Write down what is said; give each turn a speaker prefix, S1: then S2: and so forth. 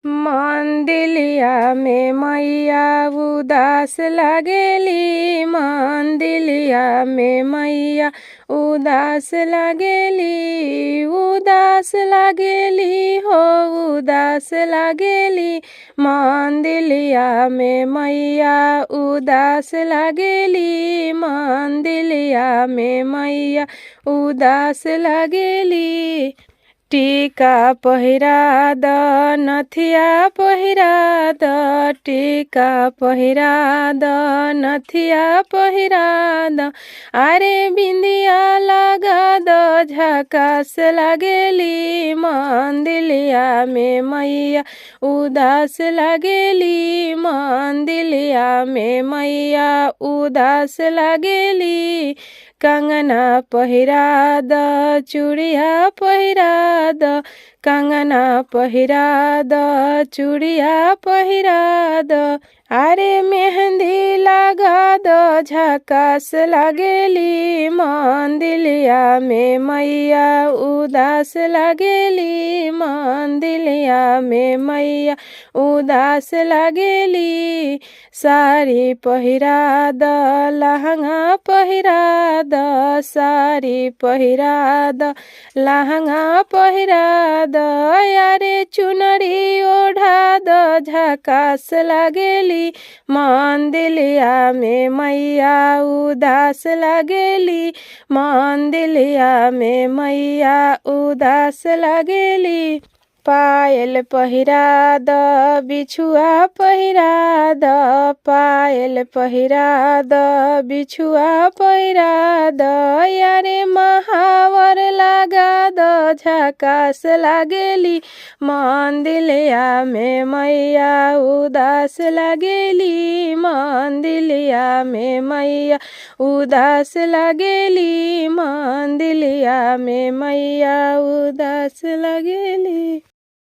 S1: मंदिलिया में मैया उदास लगेली, मंदिलिया में मैया उदास लगेली, उदास लगेली हो उदास लगेली। मंदिलिया में मैया उदास लगेली, मंदिलिया में मैया उदास लगेली। टीका पहिरा द नथिया पहिरा द, टीका पहिरा द नथिया पहिरा द। अरे बिंदिया लगा द झकास लगेली, मंदिलिया में मैया उदास लगेली, मंदिलिया में मैया उदास लगेली। कंगना पहिरा द चूड़िया पहिरा द, कंगना पहिरा द चूड़िया पहिरा द। अरे मेहंदी लगा द झकास लगेली, मंदिलिया में मैया उदास लगेली, मंदिलिया में मैया उदास लगेली। साड़ी पहिरा द लहंगा पहिरा द, साड़ी पहिरा द लहंगा पहिरा द। यारे चुनरी ओढ़ा द झकास लगेली, मंदिलिया में मैया उदास लगेली, मंदिलिया में मैया उदास लगेली। पायल पहिरा द बिछुआ पहिरा द, पायल पहिरा द बिछुआ पहिरा द। यारे महावर लगा द झकास लगेली, मंदिलिया में मैया उदास लगेली, मंदिलिया में मैया उदास लगेली, मंदिलिया में मैया उदास लगेली।